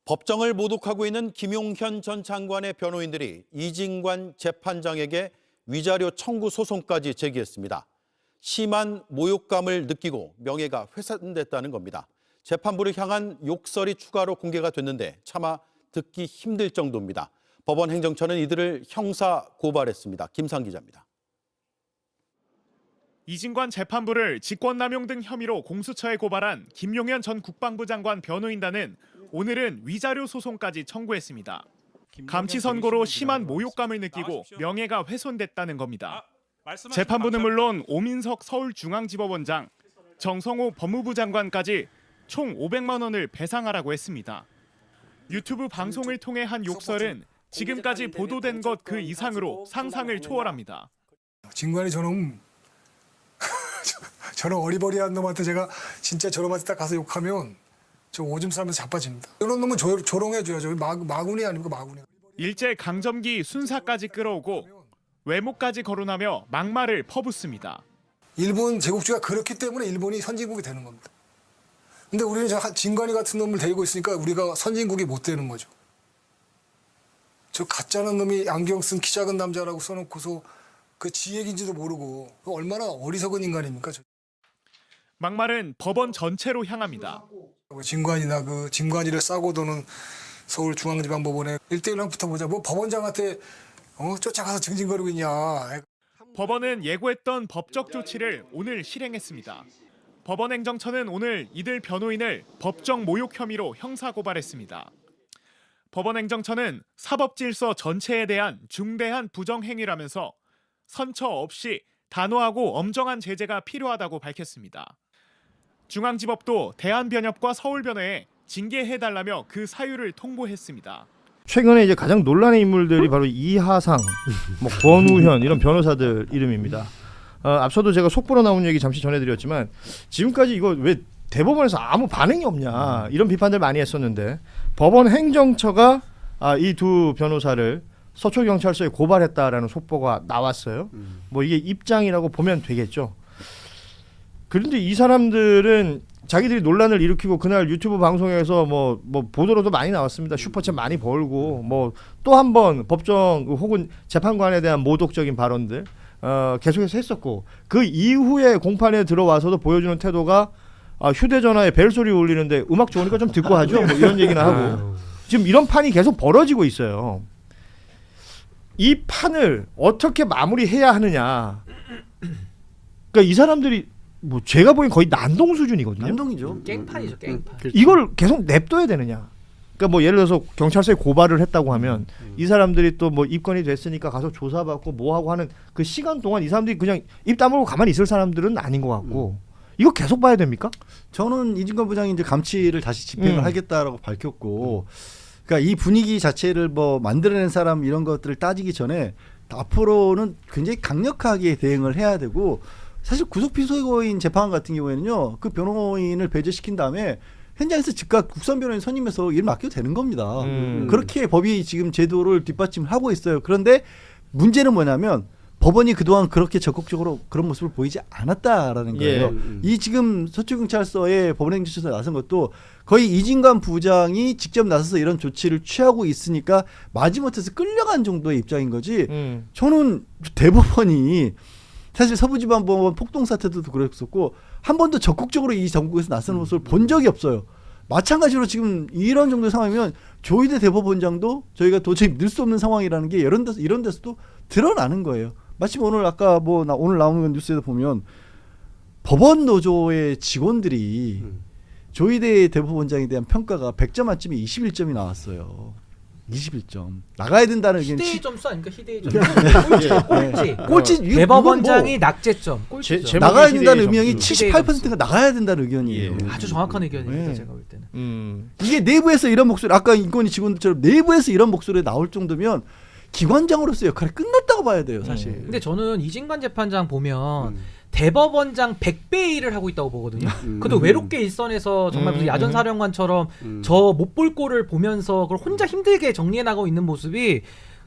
법정을 모독하고 있는 김용현 전 장관의 변호인들이 이진관 재판장에게 위자료 청구 소송까지 제기했습니다. 심한 모욕감을 느끼고 명예가 훼손됐다는 겁니다. 재판부를 향한 욕설이 추가로 공개가 됐는데 차마 듣기 힘들 정도입니다. 법원 행정처는 이들을 형사 고발했습니다. 김상 기자입니다. 이진관 재판부를 직권남용 등 혐의로 공수처에 고발한 김용현 전 국방부 장관 변호인단은 오늘은 위자료 소송까지 청구했습니다. 감치 선고로 심한 모욕감을 느끼고 명예가 훼손됐다는 겁니다. 재판부는 물론 오민석 서울중앙지법원장, 정성호 법무부 장관까지 총 500만 원을 배상하라고 했습니다. 유튜브 방송을 통해 한 욕설은 지금까지 보도된 것 그 이상으로 상상을 초월합니다. 진관이 저놈 어리버리한 놈한테 제가 진짜 저놈한테 딱 가서 욕하면 저 오줌 싸면서 자빠집니다. 이런 놈은 조롱해줘야죠. 마군이 아니고 마군이. 일제 강점기 순사까지 끌어오고 외모까지 거론하며 막말을 퍼붓습니다. 일본 제국주의가 그렇기 때문에 일본이 선진국이 되는 겁니다. 근데 우리는 진관이 같은 놈을 데리고 있으니까 우리가 선진국이 못 되는 거죠. 저 가짜는 놈이 안경 쓴 키 작은 남자라고 써놓고서 그 지얘기인지도 모르고 얼마나 어리석은 인간입니까? 막말은 법원 전체로 향합니다. 진관이나 그 진관이를 싸고 도는 서울중앙지방법원에 1대1랑 붙어보자. 뭐 법원장한테 쫓아가서 징징거리고 있냐. 법원은 예고했던 법적 조치를 오늘 실행했습니다. 법원 행정처는 오늘 이들 변호인을 법정 모욕 혐의로 형사 고발했습니다. 법원 행정처는 사법질서 전체에 대한 중대한 부정행위라면서 선처 없이 단호하고 엄정한 제재가 필요하다고 밝혔습니다. 중앙지법도 대한변협과 서울변호에 징계해달라며 그 사유를 통보했습니다. 최근에 이제 가장 논란의 인물들이 바로 이하상, 권우현 이런 변호사들 이름입니다. 앞서도 제가 속보로 나온 얘기 잠시 전해드렸지만 지금까지 이거 왜 대법원에서 아무 반응이 없냐 이런 비판들 많이 했었는데 법원 행정처가 이 두 변호사를 서초경찰서에 고발했다라는 속보가 나왔어요. 뭐 이게 입장이라고 보면 되겠죠. 그런데 이 사람들은 자기들이 논란을 일으키고 그날 유튜브 방송에서 뭐 보도로도 많이 나왔습니다. 슈퍼챗 많이 벌고 뭐 또 한 번 법정 혹은 재판관에 대한 모독적인 발언들 계속해서 했었고 그 이후에 공판에 들어와서도 보여주는 태도가 휴대전화에 벨소리 울리는데 음악 좋으니까 좀 듣고 하죠. 뭐 이런 얘기나 하고 지금 이런 판이 계속 벌어지고 있어요. 이 판을 어떻게 마무리해야 하느냐. 그러니까 이 사람들이 뭐 제가 보기엔 거의 난동 수준이거든요. 난동이죠. 깽판이죠, 깽판. 이걸 계속 냅둬야 되느냐. 그러니까 뭐 예를 들어서 경찰서에 고발을 했다고 하면 이 사람들이 또 뭐 입건이 됐으니까 가서 조사받고 뭐 하고 하는 그 시간 동안 이 사람들이 그냥 입 다물고 가만히 있을 사람들은 아닌 것 같고 이거 계속 봐야 됩니까? 저는 이진관 부장이 이제 감치를 다시 집행을 하겠다라고 밝혔고, 그러니까 이 분위기 자체를 뭐 만들어낸 사람 이런 것들을 따지기 전에 앞으로는 굉장히 강력하게 대응을 해야 되고, 사실 구속 피소인 재판 같은 경우에는요, 그 변호인을 배제시킨 다음에 현장에서 즉각 국선 변호인 선임해서 일 맡겨도 되는 겁니다. 그렇게 법이 지금 제도를 뒷받침하고 있어요. 그런데 문제는 뭐냐면 법원이 그동안 그렇게 적극적으로 그런 모습을 보이지 않았다라는 거예요. 이 지금 서초경찰서에 법원행정처에서 나선 것도 거의 이진관 부장이 직접 나서서 이런 조치를 취하고 있으니까 마지못해서 끌려간 정도의 입장인 거지. 저는 대법원이 사실 서부지방법원 폭동 사태 때도 그랬었고 한 번도 적극적으로 이 전국에서 나서는 모습을 본 적이 없어요. 마찬가지로 지금 이런 정도의 상황이면 조희대 대법원장도 저희가 도저히 믿을 수 없는 상황이라는 게 이런 데서도 드러나는 거예요. 마침 오늘 아까 오늘 나오는 뉴스에도 보면 법원 노조의 직원들이 조희대 대법원장에 대한 평가가 100점 만점에 21점이 나왔어요. 21점. 나가야 된다는 의견이 희대의 점수 아닙니까? 희대의 점수. 꼴찌. 대법원장이 낙제점. 꼴찌죠. 나가야 된다는 의견이 78%가 나가야 된다는 의견이에요. 아주 정확한 의견입니다. 제가 볼 때는. 이게 내부에서 이런 목소리, 아까 인권위 직원들처럼 내부에서 이런 목소리 나올 정도면 기관장으로서 역할이 끝났다고 봐야 돼요, 사실. 근데 저는 이진관 재판장 보면 대법원장 100배의 일을 하고 있다고 보거든요. 그것도 외롭게 일선에서 정말 무슨 야전사령관처럼 저 못 볼 꼴을 보면서 그걸 혼자 힘들게 정리해 나가고 있는 모습이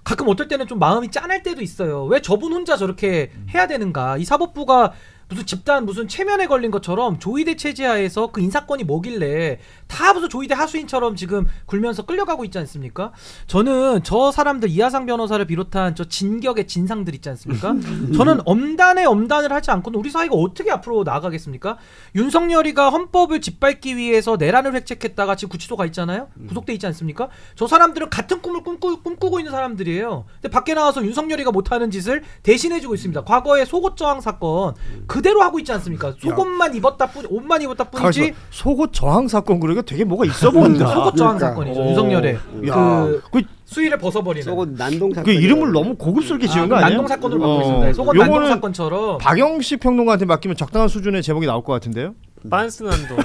가끔 어떨 때는 좀 마음이 짠할 때도 있어요. 왜 저분 혼자 저렇게 해야 되는가. 이 사법부가 무슨 집단 무슨 체면에 걸린 것처럼 조이대 체제하에서 그 인사권이 뭐길래 다 무슨 조이대 하수인처럼 지금 굴면서 끌려가고 있지 않습니까? 저는 저 사람들 이하상 변호사를 비롯한 저 진격의 진상들 있지 않습니까? 저는 엄단을 하지 않고는 우리 사회가 어떻게 앞으로 나아가겠습니까? 윤석열이가 헌법을 짓밟기 위해서 내란을 획책했다가 지금 구치소 가 있잖아요. 구속돼 있지 않습니까? 저 사람들은 같은 꿈을 꿈꾸고 있는 사람들이에요. 근데 밖에 나와서 윤석열이가 못하는 짓을 대신해주고 있습니다. 과거에 속옷 저항 사건 그대로 하고 있지 않습니까? 속옷만 입었다 뿐, 옷만 입었다 뿐이지. 속옷 저항 사건 그러니까 되게 뭐가 있어 보인다. 속옷 저항 사건이죠. 윤석열의 야, 그 수위를 벗어버리는. 속옷 난동 사건. 그 이름을 너무 고급스럽게 지은 거 아니야? 난동 사건으로 받고 있습니다. 속옷 난동 요거는 사건처럼. 박영식 평론가한테 맡기면 적당한 수준의 제목이 나올 것 같은데요? 빤스 난동.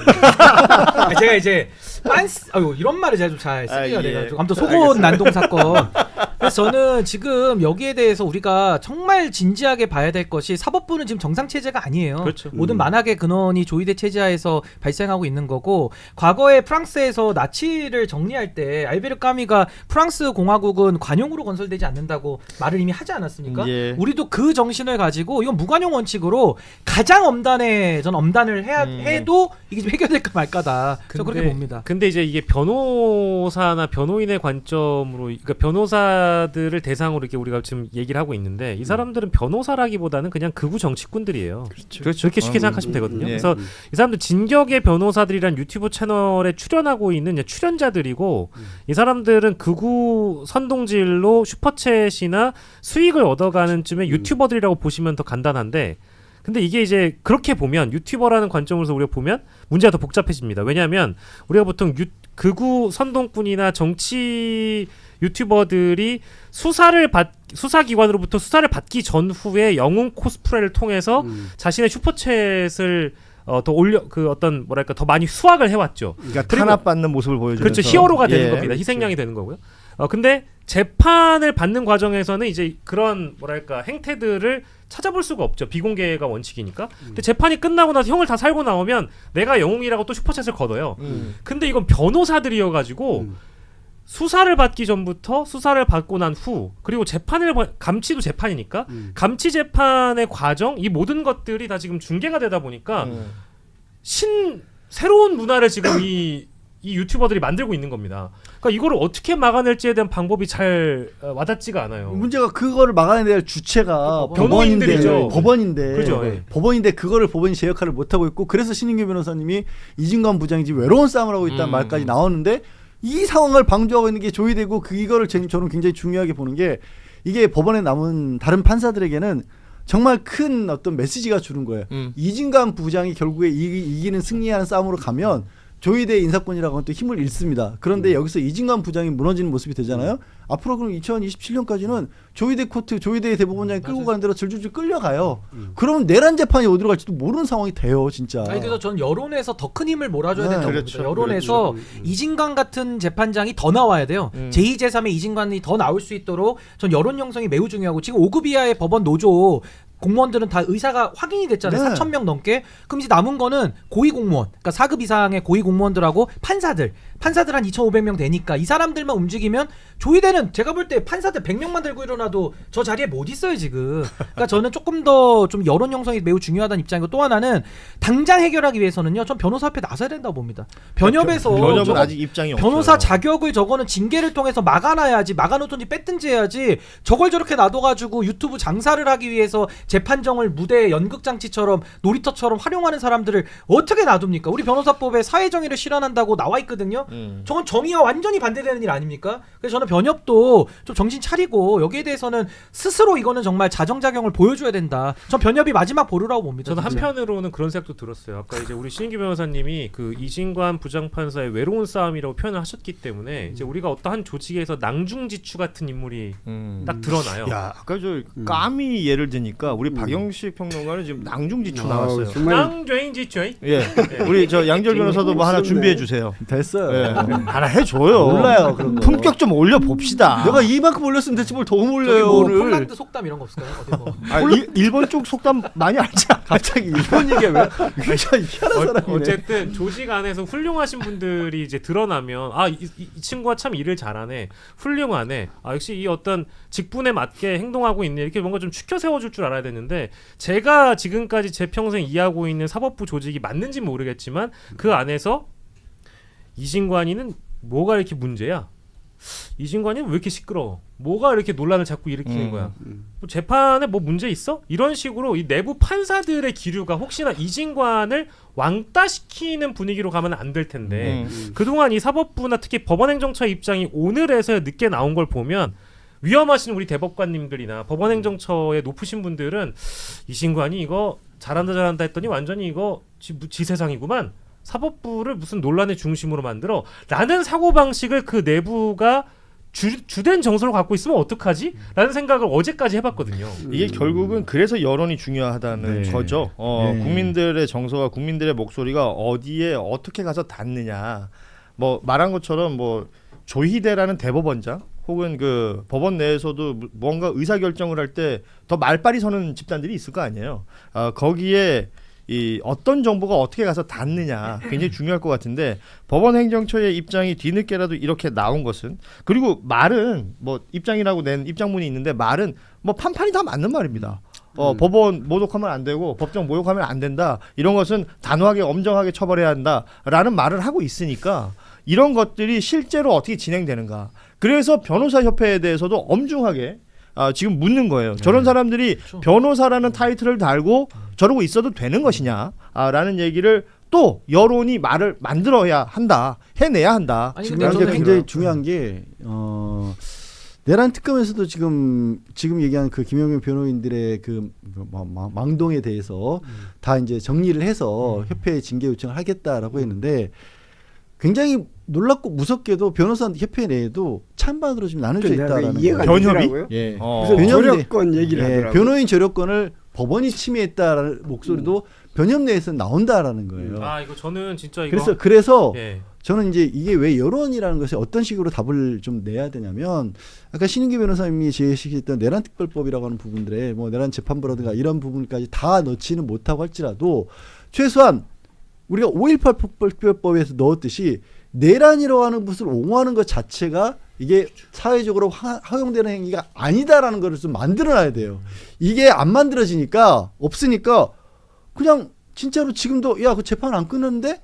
제가 이제 빤스 이런 말을 제가 좀 잘 쓰기가 예. 돼가지고 아무튼 속옷 난동 사건. 그래서 저는 지금 여기에 대해서 우리가 정말 진지하게 봐야 될 것이 사법부는 지금 정상 체제가 아니에요. 그렇죠. 모든 만악의 근원이 조이대 체제하에서 발생하고 있는 거고 과거에 프랑스에서 나치를 정리할 때 알베르 까미가 프랑스 공화국은 관용으로 건설되지 않는다고 말을 이미 하지 않았습니까? 예. 우리도 그 정신을 가지고 이건 무관용 원칙으로 가장 엄단에 전 엄단을 해도 이게 좀 해결될까 말까다. 저 그렇게 봅니다. 근데 이제 이게 변호사나 변호인의 관점으로, 그러니까 변호사들을 대상으로 이렇게 우리가 지금 얘기를 하고 있는데 이 사람들은 변호사라기보다는 그냥 극우 정치꾼들이에요. 그렇죠. 그렇게 쉽게 생각하시면 되거든요. 예. 그래서 이 사람들 진격의 변호사들이란 유튜브 채널에 출연하고 있는 이제 출연자들이고 이 사람들은 극우 선동질로 슈퍼챗이나 수익을 얻어가는 쯤에 유튜버들이라고 보시면 더 간단한데, 근데 이게 이제 그렇게 보면 유튜버라는 관점으로서 우리가 보면 문제가 더 복잡해집니다. 왜냐하면 우리가 보통 극우 선동꾼이나 정치 유튜버들이 수사기관으로부터 수사를 받기 전후에 영웅 코스프레를 통해서 자신의 슈퍼챗을 더 어떤 뭐랄까 더 많이 수확을 해왔죠. 그러니까 탄압받는 모습을 보여주면서 그렇죠. 히어로가 되는 예. 겁니다. 희생양이 되는 거고요. 근데 재판을 받는 과정에서는 이제 그런 뭐랄까 행태들을 찾아볼 수가 없죠. 비공개가 원칙이니까. 근데 재판이 끝나고 나서 형을 다 살고 나오면 내가 영웅이라고 또 슈퍼챗을 걷어요. 근데 이건 변호사들이어가지고 수사를 받기 전부터 수사를 받고 난 후 그리고 감치도 재판이니까 감치 재판의 과정 이 모든 것들이 다 지금 중계가 되다 보니까 새로운 문화를 지금 이 유튜버들이 만들고 있는 겁니다. 그러니까 이거를 어떻게 막아낼지에 대한 방법이 잘 와닿지가 않아요. 문제가 그거를 막아내야 될 주체가 변호인들이죠. 법원인데 그죠, 예. 법원인데 그거를 법원이 제 역할을 못 하고 있고, 그래서 신인규 변호사님이 이진관 부장이 지금 외로운 싸움을 하고 있다는 말까지 나오는데, 이 상황을 방조하고 있는 게 조이되고 이거를 저는 굉장히 중요하게 보는 게, 이게 법원에 남은 다른 판사들에게는 정말 큰 어떤 메시지가 주는 거예요. 이진관 부장이 결국에 이기는 승리하는 싸움으로 가면 조이대 인사권이라고 하는 또 힘을 잃습니다. 그런데 여기서 이진관 부장이 무너지는 모습이 되잖아요. 앞으로 그럼 2027년까지는 조이대 코트, 조이대 대법원장이 끌고 가는 대로 줄줄줄 끌려가요. 그러면 내란 재판이 어디로 갈지도 모르는 상황이 돼요, 진짜. 아니 그래서 저는 여론에서 더 큰 힘을 몰아줘야 된다고 그렇죠. 봅니다. 여론에서 이진관 같은 재판장이 더 나와야 돼요. 제2, 제3의 이진관이 더 나올 수 있도록 전 여론 형성이 매우 중요하고, 지금 5급 이하의 법원 노조 공무원들은 다 의사가 확인이 됐잖아요. 네. 4,000명 넘게. 그럼 이제 남은 거는 고위 공무원, 그러니까 4급 이상의 고위 공무원들하고 판사들 한 2,500명 되니까 이 사람들만 움직이면 조이대는 제가 볼 때 판사들 100명만 들고 일어나도 저 자리에 못 있어요 지금. 그러니까 저는 조금 더 좀 여론 형성이 매우 중요하다는 입장이고, 또 하나는 당장 해결하기 위해서는요, 전 변호사 앞에 나서야 된다고 봅니다. 변협에서 변협은 아직 입장이 없어요. 변호사 자격을 저거는 징계를 통해서 막아놔야지, 막아놓든지 뺐든지 해야지, 저걸 저렇게 놔둬가지고 유튜브 장사를 하기 위해서 재판정을 무대 연극장치처럼 놀이터처럼 활용하는 사람들을 어떻게 놔둡니까? 우리 변호사법에 사회정의를 실현한다고 나와 있거든요. 저건 정의와 완전히 반대되는 일 아닙니까? 그래서 저는 변협도 좀 정신 차리고 여기에 대해서는 스스로 이거는 정말 자정작용을 보여줘야 된다. 전 변협이 마지막 보루라고 봅니다. 저는 진짜. 한편으로는 그런 생각도 들었어요. 아까 이제 우리 신인규 변호사님이 그 이진관 부장판사의 외로운 싸움이라고 표현을 하셨기 때문에 이제 우리가 어떠한 조직에서 낭중지추 같은 인물이 딱 드러나요. 야, 아까 저 까미 예를 드니까 우리 박영식 평론가는 지금 낭중지추 아우, 나왔어요. 정말 낭중지추. 예, 우리 저 양절 변호사도 뭐 하나 준비해 주세요. 됐어요. 하나 해줘요. 몰라요 그런 거. 품격 좀 올려 봅시다. 내가 이만큼 올렸으면 됐지 뭘 더 저기 올려요 뭐 오늘. 폴란드 속담 이런 거 없을까요? 어디 뭐. 일본 쪽 속담 많이 알지 않아? 갑자기 일본 얘기가 왜? 참 희한한 사람이네. 어쨌든 조직 안에서 훌륭하신 분들이 이제 드러나면 이 친구가 참 일을 잘하네, 훌륭하네, 역시 이 어떤 직분에 맞게 행동하고 있네, 이렇게 뭔가 좀 추켜 세워줄 줄 알아야 되는데, 제가 지금까지 제 평생 이해하고 있는 사법부 조직이 맞는지 모르겠지만 그 안에서 이진관이는 뭐가 이렇게 문제야? 이진관이는 왜 이렇게 시끄러워? 뭐가 이렇게 논란을 자꾸 일으키는 거야? 뭐 재판에 뭐 문제 있어? 이런 식으로 이 내부 판사들의 기류가 혹시나 이진관을 왕따시키는 분위기로 가면 안 될 텐데 그동안 이 사법부나 특히 법원행정처의 입장이 오늘에서야 늦게 나온 걸 보면 위험하신 우리 대법관님들이나 법원행정처의 높으신 분들은 이진관이 이거 잘한다 했더니 완전히 이거 지 세상이구만, 사법부를 무슨 논란의 중심으로 만들어 라는 사고방식을 그 내부가 주된 정서로 갖고 있으면 어떡하지? 라는 생각을 어제까지 해봤거든요. 이게 결국은 그래서 여론이 중요하다는 네. 거죠. 네. 국민들의 정서와 국민들의 목소리가 어디에 어떻게 가서 닿느냐. 뭐 말한 것처럼 뭐 조희대라는 대법원장 혹은 그 법원 내에서도 뭔가 의사 결정을 할 때 더 말빨이 서는 집단들이 있을 거 아니에요. 거기에 이 어떤 정보가 어떻게 가서 닿느냐 굉장히 중요할 것 같은데, 법원 행정처의 입장이 뒤늦게라도 이렇게 나온 것은, 그리고 말은 뭐 입장이라고 낸 입장문이 있는데 말은 뭐 판판이 다 맞는 말입니다. 법원 모독하면 안 되고 법정 모욕하면 안 된다, 이런 것은 단호하게 엄정하게 처벌해야 한다라는 말을 하고 있으니까 이런 것들이 실제로 어떻게 진행되는가. 그래서 변호사 협회에 대해서도 엄중하게 지금 묻는 거예요. 저런 사람들이 변호사라는 타이틀을 달고 저러고 있어도 되는 것이냐 라는 얘기를 또 여론이 말을 만들어야 한다, 해내야 한다. 아니, 지금 근데 이제 저는 굉장히 중요한 게 내란 특검에서도 지금 얘기한 그 김용현 변호인들의 그 망동에 대해서 다 이제 정리를 해서 협회에 징계 요청을 하겠다라고 했는데, 굉장히 놀랍고 무섭게도 변호사 협회 내에도 찬반으로 지금 나눠져 있다라는 이해가 거예요. 변협이? 되더라고요. 예. 무슨 변협 조력권 얘기를 하더라고요. 변호인 조력권을 법원이 침해했다라는 목소리도 변협 내에서 나온다라는 거예요. 이거 저는 진짜 이거 그래서 예. 저는 이제 이게 왜 여론이라는 것이 어떤 식으로 답을 좀 내야 되냐면, 아까 신인규 변호사님이 제시했던 내란 특별법이라고 하는 부분들에 뭐 내란 재판부라든가 이런 부분까지 다 넣지는 못하고 할지라도 최소한 우리가 5.18 특별법에서 넣었듯이 내란이라고 하는 것을 옹호하는 것 자체가 이게 사회적으로 허용되는 행위가 아니다라는 것을 좀 만들어놔야 돼요. 이게 안 만들어지니까, 없으니까 그냥 진짜로 지금도 야, 그 재판 안 끝났는데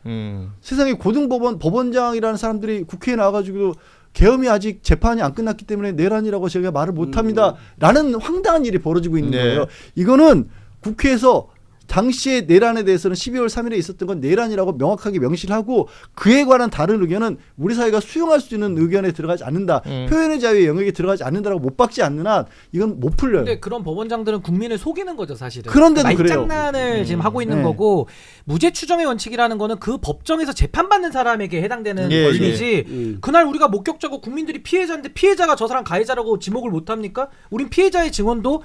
세상에 고등법원 법원장이라는 사람들이 국회에 나와가지고 계엄이 아직 재판이 안 끝났기 때문에 내란이라고 제가 말을 못합니다 라는 황당한 일이 벌어지고 있는 거예요. 이거는 국회에서 당시에 내란에 대해서는 12월 3일에 있었던 건 내란이라고 명확하게 명시를 하고, 그에 관한 다른 의견은 우리 사회가 수용할 수 있는 의견에 들어가지 않는다, 표현의 자유의 영역에 들어가지 않는다라고 못 박지 않는 한 이건 못 풀려요. 근데 그런 법원장들은 국민을 속이는 거죠, 사실은. 그런데도 말장난을 지금 하고 있는 네. 거고, 무죄 추정의 원칙이라는 거는 그 법정에서 재판받는 사람에게 해당되는 권리지. 그날 우리가 목격자고 국민들이 피해자인데 피해자가 저 사람 가해자라고 지목을 못 합니까? 우린 피해자의 증언도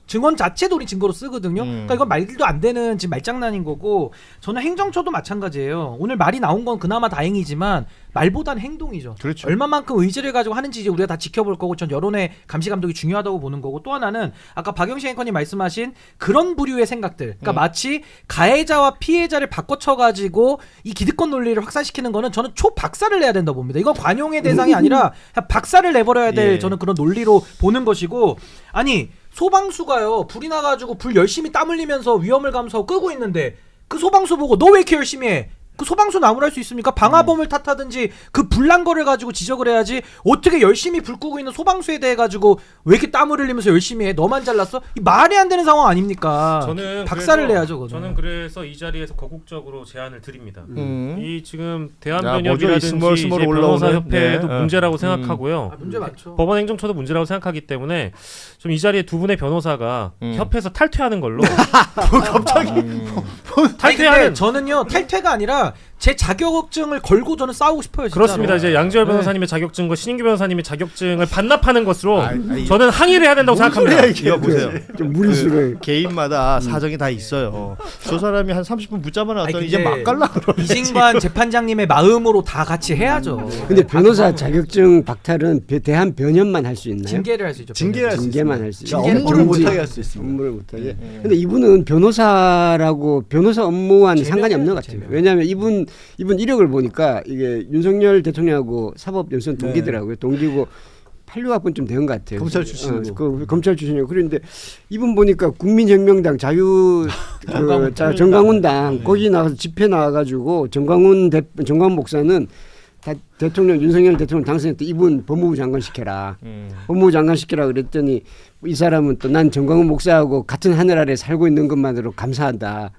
증언 자체도 우리 증거로 쓰거든요. 그러니까 이건 말도 안 되는 지금 말장난인 거고, 저는 행정처도 마찬가지예요. 오늘 말이 나온 건 그나마 다행이지만 말보다는 행동이죠. 그렇죠. 얼마만큼 의지를 가지고 하는지 이제 우리가 다 지켜볼 거고, 전 여론의 감시 감독이 중요하다고 보는 거고, 또 하나는 아까 박영식 앵커님 말씀하신 그런 부류의 생각들, 그러니까 마치 가해자와 피해자를 바꿔쳐 가지고 이 기득권 논리를 확산시키는 거는 저는 초박살을 내야 된다고 봅니다. 이건 관용의 대상이 아니라 그냥 박살을 내버려야 될 저는 그런 논리로 보는 것이고, 아니 소방수가요, 불이 나가지고 불 열심히 땀 흘리면서 위험을 감수하고 끄고 있는데 그 소방수 보고 너 왜 이렇게 열심히 해? 그 소방수 나무랄 수 있습니까? 방화범을 탓하든지 그 불난 거를 가지고 지적을 해야지, 어떻게 열심히 불 끄고 있는 소방수에 대해 가지고 왜 이렇게 땀을 흘리면서 열심히 해? 너만 잘났어? 이 말이 안 되는 상황 아닙니까? 저는 박살을 그래서, 내야죠. 그거는. 저는 그래서 이 자리에서 거국적으로 제안을 드립니다. 이 지금 뭐죠? 대한변협이라든지 이 스멀스멀 이제 올라오는, 변호사협회도 네. 문제라고 생각하고요. 문제 많죠. 법원행정처도 문제라고 생각하기 때문에 좀 이 자리에 두 분의 변호사가 협회에서 탈퇴하는 걸로. 아니 근데 탈퇴하는 저는요 탈퇴가 아니라 제 자격증을 걸고 저는 싸우고 싶어요. 진짜로. 그렇습니다. 이제 양지열 변호사님의 자격증과 신인규 변호사님의 자격증을 반납하는 것으로 아니, 저는 항의를 해야 된다고 생각합니다. 이거 보세요. 좀 무리수를. 개인마다 사정이 다 있어요. 저 사람이 한 30분 붙잡아 놨더니 아니, 이제 근데 막 갈라 그러네. 이진관 재판장님의 마음으로 다 같이 해야죠. 근데 변호사 자격증 박탈은 대한 변협만 할 수 있나요? 징계를 할 수 있죠. 징계를 할수 징계만 할 수 있어요. 그러니까 업무를 정지. 못하게 할 수 있습니다. 업무를 못하게. 근데 이분은 변호사라고 변호사 업무와는 상관이 없는 것 같아요. 제명. 왜냐하면 이분 이력을 보니까 이게 윤석열 대통령하고 사법연수원 동기더라고요. 동기고 86학번쯤 된 것 같아요. 검찰 출신이고. 검찰 출신이고 그런데 이분 보니까 국민혁명당 정광훈당 거기 나가서 집회 나와가지고 정광훈 목사는 대통령 윤석열 대통령 당선할 때 이분 법무부 장관 시켜라. 법무부 장관 시키라 그랬더니 이 사람은 또 난 정광훈 목사하고 같은 하늘 아래 살고 있는 것만으로 감사하다.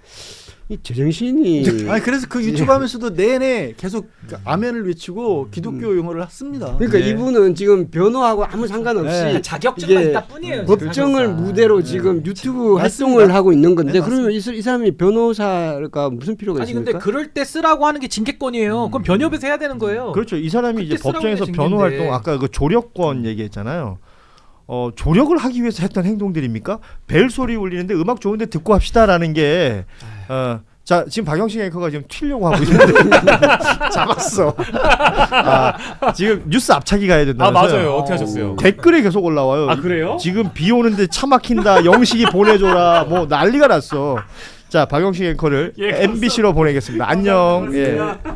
이 제정신이. 아니 그래서 그 유튜브 하면서도 내내 계속 아멘을 외치고 기독교 용어를 씁니다. 그러니까 네. 이분은 지금 변호하고 아무 상관없이 네. 자격증만 이게 있다 뿐이에요. 법정을 변호사. 무대로 지금 유튜브 맞습니다. 활동을 하고 있는 건데 네, 그러면 이 사람이 변호사가 무슨 필요가 아니 있습니까? 근데 그럴 때 쓰라고 하는 게 징계권이에요. 그럼 변협에서 해야 되는 거예요. 그렇죠. 이 사람이 이제 그때 쓰라고 법정에서 했는데 변호 징계인데. 활동 아까 그 조력권 얘기했잖아요. 조력을 하기 위해서 했던 행동들입니까? 벨 소리 울리는데 음악 좋은데 듣고 합시다라는 게 자, 지금 박영식 앵커가 지금 튀려고 하고 있는데 잡았어. 지금 뉴스 앞차기 가야 아 된다면서요. 맞아요. 어떻게 하셨어요? 댓글에 계속 올라와요. 아 그래요? 지금 비 오는데 차 막힌다. 영식이 보내줘라. 뭐 난리가 났어. 자, 박영식 앵커를 예, MBC로 보내겠습니다. 안녕. 예.